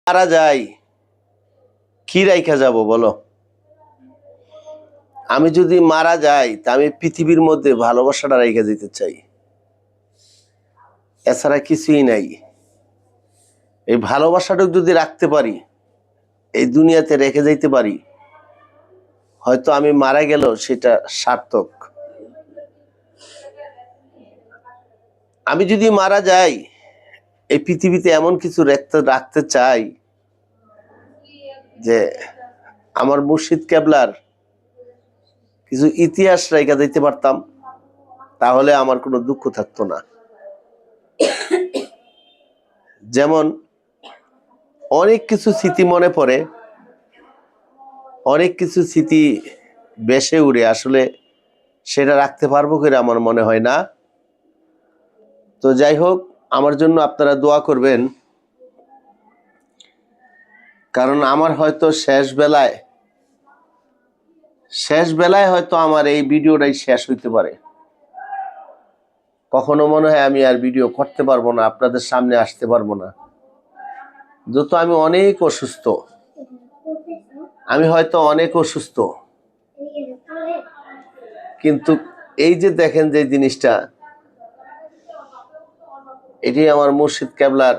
মারা যাই কি রাইখা যাব বলো? আমি যদি মারা যাই তা আমি পৃথিবীর মধ্যে ভালোবাসাটা রাইখা যেতে চাই, এছাড়া কিছুই নাই। এই ভালোবাসাটুকু যদি রাখতে পারি, এই দুনিয়াতে রেখে যাইতে পারি, হয়তো আমি মারা গেলেও সেটা সার্থক। আমি যদি মারা যাই, এই পৃথিবীতে এমন কিছু রাখতে চাই যে আমার মুর্শিদ কেবলার কিছু ইতিহাস রাইখা দিতে পারতাম, তাহলে আমার কোনো দুঃখ থাকতো না। যেমন অনেক কিছু স্মৃতি মনে পড়ে, অনেক কিছু স্মৃতি বেশে উড়ে, আসলে সেটা রাখতে পারবো করে আমার মনে হয় না। তো যাই হোক, আমার জন্য আপনারা দোয়া করবেন, কারণ আমার হয়তো শেষ বেলায় হয়তো আমার এই ভিডিওটাই শেষ হইতে পারে। কখনো মনে হয় আমি আর ভিডিও করতে পারবো না, আপনাদের সামনে আসতে পারবো না। যত আমি অনেক অসুস্থ, আমি হয়তো অনেক অসুস্থ, কিন্তু এই যে দেখেন যে জিনিসটা, এটি আমার মুর্শিদ কেবলার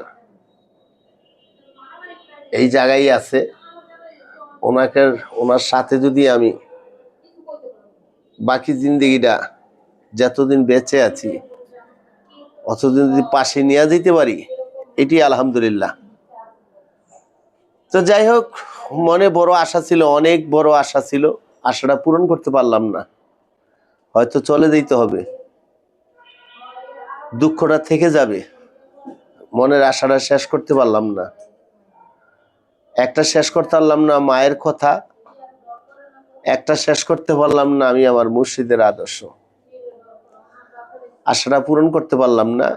এই জায়গায় আছে। ওনার সাথে যদি আমি বাকি জিন্দগিটা যতদিন বেঁচে আছি অতদিন যদি পাশে নিয়ে যেতে পারি, এটি আলহামদুলিল্লাহ। তো যাই হোক, মনে বড় আশা ছিল, অনেক বড় আশা ছিল, আশাটা পূরণ করতে পারলাম না, হয়তো চলে যেতে হবে, দুঃখটা থেকে যাবে, মনের আশাটা শেষ করতে পারলাম না। একটা শেষ করতে পারলাম না মায়ের কথা, একটা শেষ করতে পারলাম না আমি আমার মুর্শিদের আদর্শ। আশাটা পূরণ করতে পারলাম না।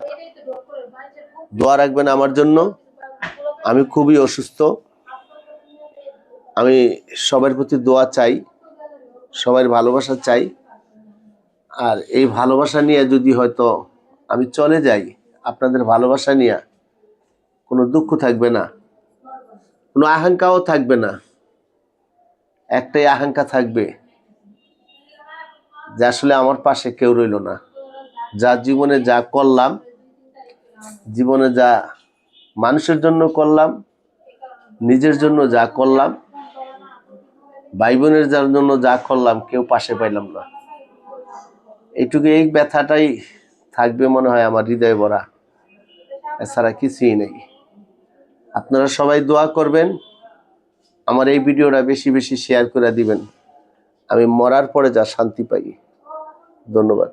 দোয়া রাখবেন আমার জন্য। আমি খুবই অসুস্থ, আমি সবার প্রতি দোয়া চাই, সবার ভালোবাসা চাই। আর এই ভালোবাসা নিয়ে যদি হয়তো আমি চলে যাই, আপনাদের ভালোবাসা নিয়ে কোনো দুঃখ থাকবে না, কোনো আকাঙ্ক্ষাও থাকবে না। একটাই আকাঙ্ক্ষা থাকবে যে আসলে আমার পাশে কেউ রইল না। যা জীবনে যা করলাম, জীবনে যা মানুষের জন্য করলাম, নিজের জন্য যা করলাম, ভাই বোনের জন্য যা করলাম, কেউ পাশে পাইলাম না। এইটুকু, এই ব্যথাটাই থাকবে মনে হয় আমার হৃদয়ে ভরা, এছাড়া কিছুই নেই। আপনারা সবাই দোয়া করবেন, আমার এই ভিডিওটা বেশি বেশি শেয়ার করে দিবেন, আমি মরার পরে যা শান্তি পাই। ধন্যবাদ।